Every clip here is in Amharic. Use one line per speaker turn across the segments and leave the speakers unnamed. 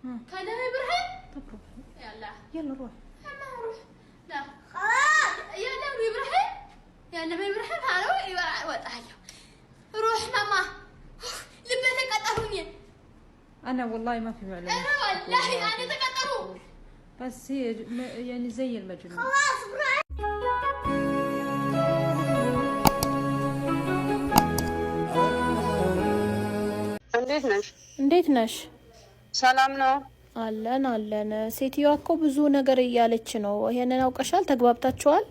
كان إبراهيم
طب روح
يلا
روح
ما روح لا خلاص يلا إبراهيم يلا إبراهيم هروح وطالع روح ماما لبنتك قطعوني
أنا والله ما في معلومات
أنا والله أنا تقطعوا
بس هي يعني زي المجنون
خلاص
እንዴት ነሽ?
ሰላም ነው
አለን። ሴትዮዋ እኮ ብዙ ነገር እያለች ነው። ይሄንን አውቀሻል? ተግባብታችኋል?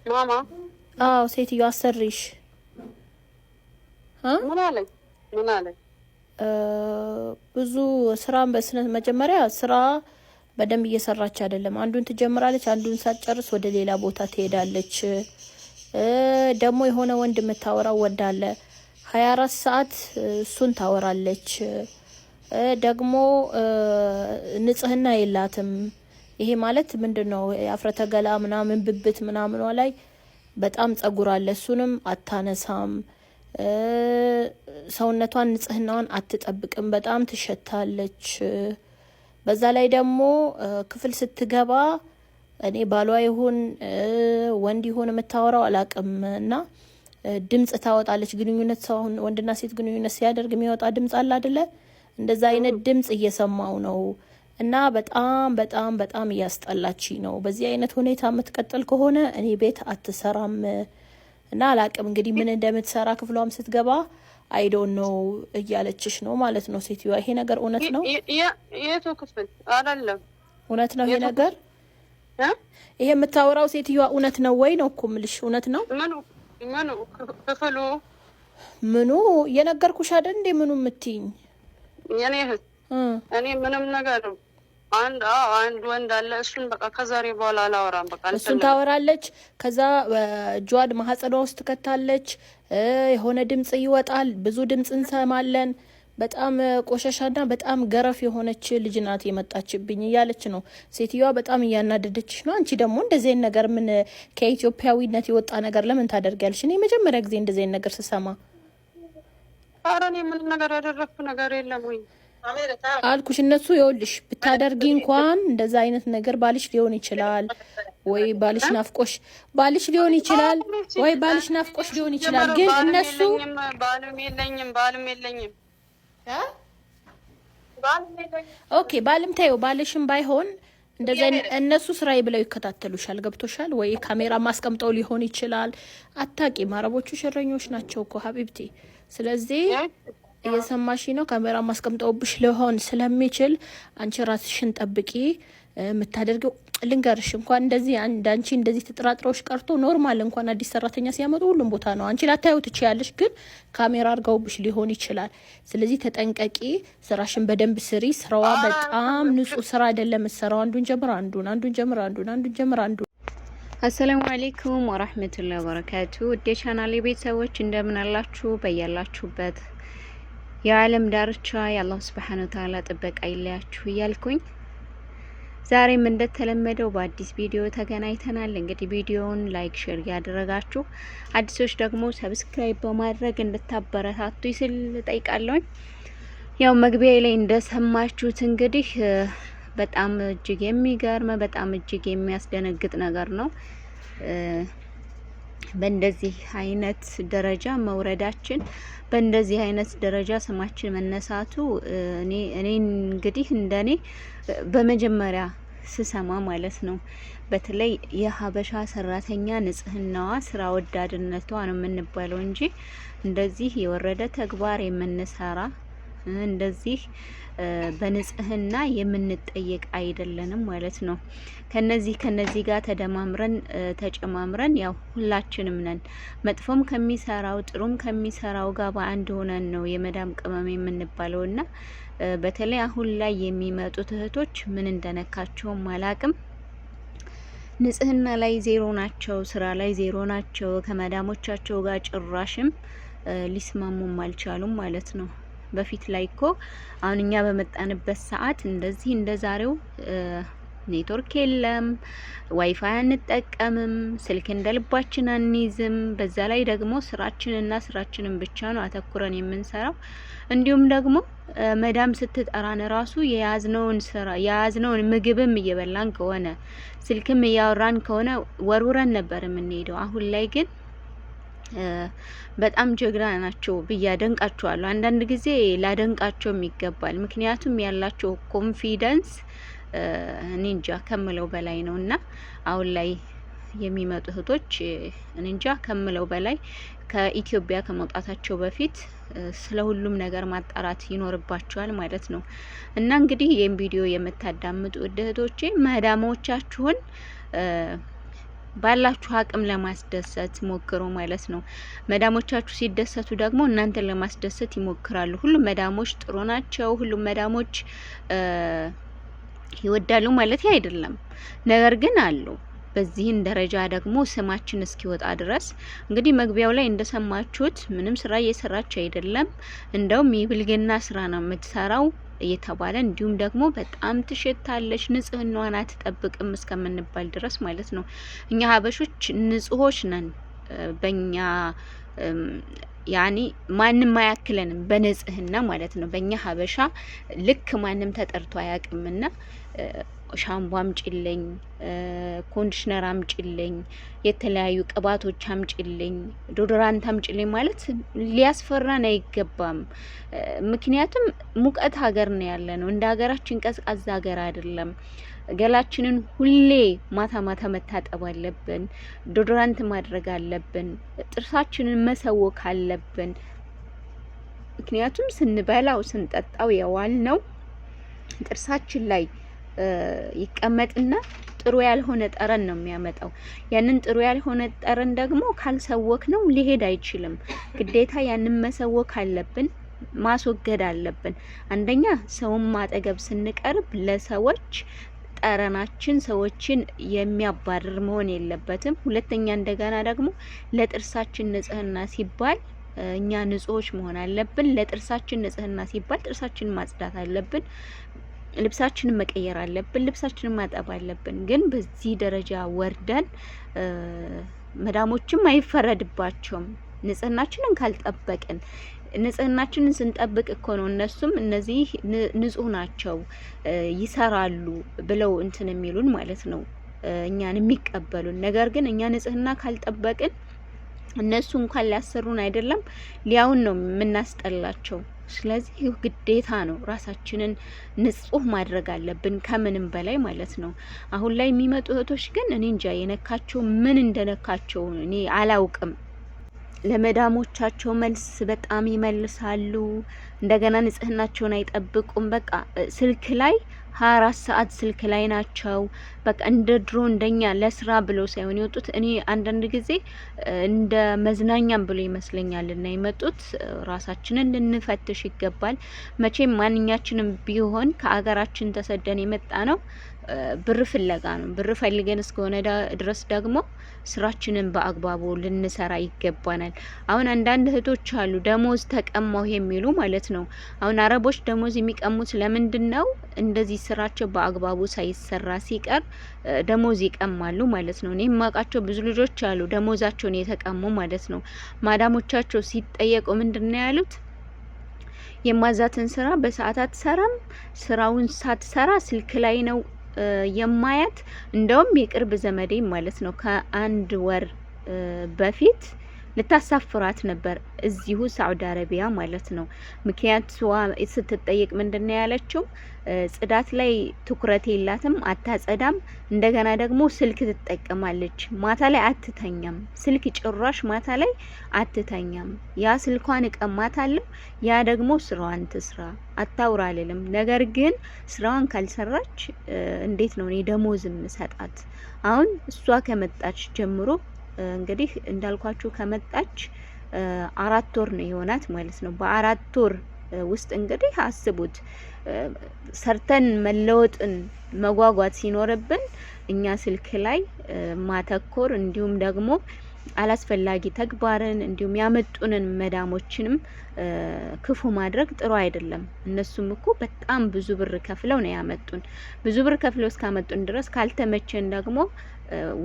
ማማ
አዎ፣ ሴትዮዋ አሰሪሽ
ምን አለ?
ብዙ ስራን በስነ መጀመሪያ ስራ በደንብ እየሰራች አይደለም። አንዱን ትጀምራለች፣ አንዱን ሳትጨርስ ወደ ሌላ ቦታ ትሄዳለች። ደግሞ የሆነ ወንድ የምታወራው ወዳለ 24 ሰዓት እሱን ታወራለች። ደግሞ ንጽህና የላትም። ይሄ ማለት ምንድነው? የአፍረተ ገላ ምናምን ብብት ምናምኗ ላይ በጣም ጸጉር አለ። እሱንም አታነሳም። ሰውነቷን ንጽህናዋን አትጠብቅም። በጣም ትሸታለች። በዛ ላይ ደግሞ ክፍል ስትገባ እኔ ባሏ ይሁን ወንድ ይሁን የምታወራው አላቅም እና ድምጽ ታወጣለች። ግንኙነት ሰው ወንድና ሴት ግንኙነት ሲያደርግ የሚወጣ ድምጽ አለ አይደለ? እንደዛ አይነት ድምጽ እየሰማው ነው እና በጣም እያስጠላች ነው። በዚህ አይነት ሁኔታ የምትቀጥል ከሆነ እኔ ቤት አትሰራም እና አላቅም እንግዲህ ምን እንደምትሰራ ክፍሏም ስትገባ አይዶን ነው እያለችሽ ነው ማለት ነው ሴትዮዋ። ይሄ ነገር እውነት ነው?
የቱ ክፍል አይደለም? እውነት
ነው ይሄ ነገር? ይሄ የምታወራው ሴትዮዋ እውነት ነው ወይ ነው እኮ የምልሽ። እውነት ነው?
ምኑ ክፍሉ?
ምኑ የነገርኩሽ አይደል እንዴ? ምኑ የምትይኝ?
እኔ ምንም ነገር አንድ ወንድ አለ። እሱን በቃ ከዛሬ በኋላ አላወራም። በቃ
እሱን ታወራለች። ከዛ ጇድ ማህፀኗ ውስጥ ከታለች። የሆነ ድምጽ ይወጣል። ብዙ ድምጽ እንሰማለን። በጣም ቆሻሻና በጣም ገረፍ የሆነች ልጅ ናት የመጣችብኝ እያለች ነው ሴትዮዋ። በጣም እያናደደችሽ ነው። አንቺ ደግሞ እንደዚህ አይነት ነገር ምን ከኢትዮጵያዊነት የወጣ ነገር ለምን ታደርጊያለሽ? እኔ መጀመሪያ ጊዜ እንደዚህ አይነት ነገር ስሰማ
ኧረ እኔ ምን ነገር ያደረኩት ነገር የለም ወይ
አልኩሽ። እነሱ ይኸውልሽ ብታደርጊ እንኳን እንደዛ አይነት ነገር ባልሽ ሊሆን ይችላል ወይ ባልሽ ናፍቆሽ ሊሆን ይችላል ወይ ባልሽ ናፍቆሽ ሊሆን ይችላል። ግን እነሱ
ባልም የለኝም
ኦኬ ባልም ታየው ባልሽም ባይሆን እንደዛ እነሱ ስራዬ ብለው ይከታተሉሻል። ገብቶሻል ወይ? ካሜራ ማስቀምጠው ሊሆን ይችላል። አታቂም። አረቦቹ ሸረኞች ናቸው እኮ ሀቢብቲ። ስለዚህ እየሰማሽ ነው። ካሜራ ማስቀምጠውብሽ ሊሆን ስለሚችል አንቺ ራስሽን ጠብቂ። የምታደርገው ልንገርሽ፣ እንኳን እንደዚህ አንቺ እንደዚህ ተጥራጥረውሽ ቀርቶ ኖርማል እንኳን አዲስ ሰራተኛ ሲያመጡ ሁሉም ቦታ ነው። አንቺ ላታዩ ትችያለሽ፣ ግን ካሜራ አድርገውብሽ ሊሆን ይችላል። ስለዚህ ተጠንቀቂ። ስራሽን በደንብ ስሪ። ስራዋ በጣም ንጹህ ስራ አይደለም የምትሰራው። አንዱን ጀምር አንዱን።
አሰላሙ አለይኩም ወራህመቱላሂ ወበረካቱ። ውድ ቻናሌ ቤተሰቦች እንደምን አላችሁ? በያላችሁበት የዓለም ዳርቻ የአላህ Subhanahu Wa Ta'ala ጥበቃ ይለያችሁ እያልኩኝ ዛሬም እንደተለመደው በአዲስ ቪዲዮ ተገናኝተናል። እንግዲህ ቪዲዮውን ላይክ ሼር ያደረጋችሁ አዲሶች ደግሞ ሰብስክራይብ በማድረግ እንድታበረታቱ ይስል ጠይቃለሁ። ያው መግቢያ ላይ እንደሰማችሁት እንግዲህ በጣም እጅግ የሚገርም በጣም እጅግ የሚያስደነግጥ ነገር ነው። በእንደዚህ አይነት ደረጃ መውረዳችን፣ በእንደዚህ አይነት ደረጃ ስማችን መነሳቱ እኔ እንግዲህ እንደኔ በመጀመሪያ ስሰማ ማለት ነው በተለይ የሀበሻ ሰራተኛ ንጽህናዋ ስራ ወዳድነቷ ነው የምንባለው እንጂ እንደዚህ የወረደ ተግባር የምንሰራ እንደዚህ በንጽህና የምንጠየቅ አይደለንም ማለት ነው። ከነዚህ ጋር ተጨማምረን ያው ሁላችንም ነን መጥፎም ከሚሰራው ጥሩም ከሚሰራው ጋር በአንድ ሆነን ነው የመዳም ቅመም የምንባለውና በተለይ አሁን ላይ የሚመጡት እህቶች ምን እንደነካቸውም አላቅም። ንጽህና ላይ ዜሮ ናቸው፣ ስራ ላይ ዜሮ ናቸው። ከመዳሞቻቸው ጋር ጭራሽም ሊስማሙም አልቻሉም ማለት ነው። በፊት ላይ እኮ አሁን እኛ በመጣንበት ሰዓት እንደዚህ እንደዛሬው ኔትወርክ የለም፣ ዋይፋይ አንጠቀምም፣ ስልክ እንደልባችን አንይዝም። በዛ ላይ ደግሞ ስራችንን ብቻ ነው አተኩረን የምንሰራው። እንዲሁም ደግሞ መዳም ስትጠራን ራሱ የያዝነውን ምግብም እየበላን ከሆነ ስልክም እያወራን ከሆነ ወርውረን ነበር የምንሄደው። አሁን ላይ ግን በጣም ጀግና ናቸው ብዬ አደንቃቸዋለሁ። አንዳንድ ጊዜ ላደንቃቸውም ይገባል። ምክንያቱም ያላቸው ኮንፊደንስ እኔ እንጃ ከምለው በላይ ነው። እና አሁን ላይ የሚመጡ እህቶች እኔ እንጃ ከምለው በላይ ከኢትዮጵያ ከመውጣታቸው በፊት ስለ ሁሉም ነገር ማጣራት ይኖርባቸዋል ማለት ነው። እና እንግዲህ ይህን ቪዲዮ የምታዳምጡ እህቶቼ መዳሞቻችሁን ባላችሁ አቅም ለማስደሰት ሞክሩ ማለት ነው። መዳሞቻችሁ ሲደሰቱ ደግሞ እናንተን ለማስደሰት ይሞክራሉ። ሁሉም መዳሞች ጥሩ ናቸው፣ ሁሉም መዳሞች ይወዳሉ ማለት አይደለም። ነገር ግን አሉ በዚህን ደረጃ ደግሞ ስማችን እስኪወጣ ድረስ እንግዲህ መግቢያው ላይ እንደሰማችሁት ምንም ስራ እየሰራች አይደለም፣ እንደውም የብልግና ስራ ነው የምትሰራው እየተባለ እንዲሁም ደግሞ በጣም ትሸታለች፣ ንጽህናዋን አትጠብቅም እስከምንባል ድረስ ማለት ነው። እኛ ሀበሾች ንጹሆች ነን። በእኛ ያኒ ማንም አያክለንም በንጽህና ማለት ነው። በእኛ ሀበሻ ልክ ማንም ተጠርቶ አያውቅምና ሻምፖ አምጪልኝ፣ ኮንዲሽነር አምጪልኝ፣ የተለያዩ ቅባቶች አምጪልኝ፣ ዶዶራንት አምጪልኝ ማለት ሊያስፈራን አይገባም። ምክንያቱም ሙቀት ሀገር ነው ያለ ነው። እንደ ሀገራችን ቀዝቃዛ ሀገር አይደለም። ገላችንን ሁሌ ማታ ማታ መታጠብ አለብን። ዶዶራንት ማድረግ አለብን። ጥርሳችንን መሰወክ አለብን። ምክንያቱም ስንበላው ስንጠጣው የዋል ነው ጥርሳችን ላይ ይቀመጥና ጥሩ ያልሆነ ጠረን ነው የሚያመጣው። ያንን ጥሩ ያልሆነ ጠረን ደግሞ ካልሰወክ ነው ሊሄድ አይችልም። ግዴታ ያንን መሰወክ አለብን፣ ማስወገድ አለብን። አንደኛ ሰውን ማጠገብ ስንቀርብ ለሰዎች ጠረናችን ሰዎችን የሚያባርር መሆን የለበትም። ሁለተኛ እንደገና ደግሞ ለጥርሳችን ንጽህና ሲባል እኛ ንጹሆች መሆን አለብን። ለጥርሳችን ንጽህና ሲባል ጥርሳችንን ማጽዳት አለብን። ልብሳችንን መቀየር አለብን። ልብሳችንን ማጠብ አለብን። ግን በዚህ ደረጃ ወርደን መዳሞችም አይፈረድባቸውም ንጽህናችንን ካልጠበቅን። ንጽህናችንን ስንጠብቅ እኮ ነው እነሱም እነዚህ ንጹህ ናቸው ይሰራሉ ብለው እንትን የሚሉን ማለት ነው፣ እኛን የሚቀበሉን። ነገር ግን እኛ ንጽህና ካልጠበቅን እነሱ እንኳን ሊያሰሩን አይደለም ሊያውን ነው የምናስጠላቸው። ስለዚህ ግዴታ ነው ራሳችንን ንጹህ ማድረግ አለብን ከምንም በላይ ማለት ነው። አሁን ላይ የሚመጡ እህቶች ግን እኔ እንጃ የነካቸው ምን እንደነካቸው እኔ አላውቅም። ለመዳሞቻቸው መልስ በጣም ይመልሳሉ። እንደገና ንጽህናቸውን አይጠብቁም። በቃ ስልክ ላይ 24 ሰዓት ስልክ ላይ ናቸው። በቃ እንደ ድሮ እንደኛ ለስራ ብለው ሳይሆን የወጡት። እኔ አንዳንድ ጊዜ እንደ መዝናኛም ብሎ ይመስለኛል እና የመጡት። ራሳችንን ልንፈትሽ ይገባል። መቼም ማንኛችንም ቢሆን ከአገራችን ተሰደን የመጣ ነው ብር ፍለጋ ነው። ብር ፈልገን እስከሆነ ድረስ ደግሞ ስራችንን በአግባቡ ልንሰራ ይገባናል። አሁን አንዳንድ እህቶች አሉ ደሞዝ ተቀማው የሚሉ ማለት ነው። አሁን አረቦች ደሞዝ የሚቀሙት ለምንድን ነው? እንደዚህ ስራቸው በአግባቡ ሳይሰራ ሲቀር ደሞዝ ይቀማሉ ማለት ነው። እኔ የማውቃቸው ብዙ ልጆች አሉ ደሞዛቸውን የተቀሙ ማለት ነው። ማዳሞቻቸው ሲጠየቁ ምንድን ነው ያሉት? የማዛትን ስራ በሰዓት አትሰራም፣ ስራውን ሳትሰራ ስልክ ላይ ነው የማያት። እንደውም የቅርብ ዘመዴ ማለት ነው ከአንድ ወር በፊት ልታሳፍራት ነበር እዚሁ ሳዑዲ አረቢያ ማለት ነው። ምክንያቱ ስትጠየቅ ምንድነው ያለችው? ጽዳት ላይ ትኩረት የላትም፣ አታጸዳም። እንደገና ደግሞ ስልክ ትጠቀማለች። ማታ ላይ አትተኛም። ስልክ ጭራሽ ማታ ላይ አትተኛም። ያ ስልኳን እቀማታለሁ፣ ያ ደግሞ ስራዋን ትስራ፣ አታውራ አልልም። ነገር ግን ስራዋን ካልሰራች እንዴት ነው እኔ ደሞዝ የምሰጣት? አሁን እሷ ከመጣች ጀምሮ እንግዲህ እንዳልኳችሁ ከመጣች 4 ወር ነው የሆናት ማለት ነው። በ4 ወር ውስጥ እንግዲህ አስቡት ሰርተን መለወጥን መጓጓት ሲኖርብን እኛ ስልክ ላይ ማተኮር እንዲሁም ደግሞ አላስፈላጊ ተግባርን እንዲሁም ያመጡንን መዳሞችንም ክፉ ማድረግ ጥሩ አይደለም። እነሱም እኮ በጣም ብዙ ብር ከፍለው ነው ያመጡን። ብዙ ብር ከፍለው እስካመጡን ድረስ ካልተመቸን ደግሞ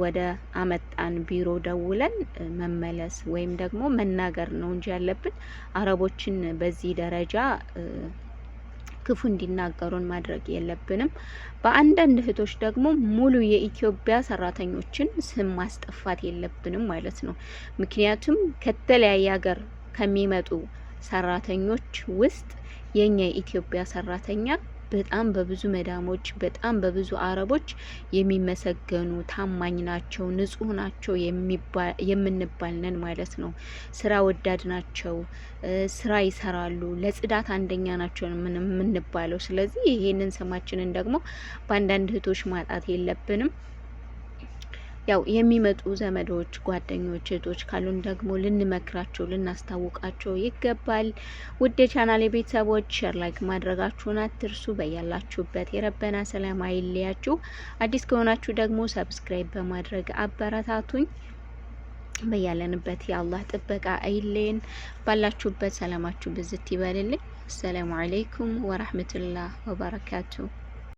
ወደ አመጣን ቢሮ ደውለን መመለስ ወይም ደግሞ መናገር ነው እንጂ ያለብን አረቦችን በዚህ ደረጃ ክፉ እንዲናገሩን ማድረግ የለብንም። በአንዳንድ እህቶች ደግሞ ሙሉ የኢትዮጵያ ሰራተኞችን ስም ማስጠፋት የለብንም ማለት ነው። ምክንያቱም ከተለያየ ሀገር ከሚመጡ ሰራተኞች ውስጥ የኛ የኢትዮጵያ ሰራተኛ በጣም በብዙ መዳሞች በጣም በብዙ አረቦች የሚመሰገኑ ታማኝ ናቸው፣ ንጹህ ናቸው የምንባል ነን ማለት ነው። ስራ ወዳድ ናቸው፣ ስራ ይሰራሉ፣ ለጽዳት አንደኛ ናቸው የምንባለው። ስለዚህ ይሄንን ስማችንን ደግሞ በአንዳንድ እህቶች ማጣት የለብንም። ያው የሚመጡ ዘመዶች፣ ጓደኞች፣ እህቶች ካሉን ደግሞ ልንመክራቸው ልናስታውቃቸው ይገባል። ውድ የቻናሌ ቤተሰቦች ሼር ላይክ ማድረጋችሁን አትርሱ። በያላችሁበት የረበና ሰላም አይለያችሁ። አዲስ ከሆናችሁ ደግሞ ሰብስክራይብ በማድረግ አበረታቱኝ። በያለንበት የአላህ ጥበቃ አይለየን። ባላችሁበት ሰላማችሁ ብዝት ይበልልኝ። አሰላሙ አለይኩም ወራህመቱላህ ወበረካቱ።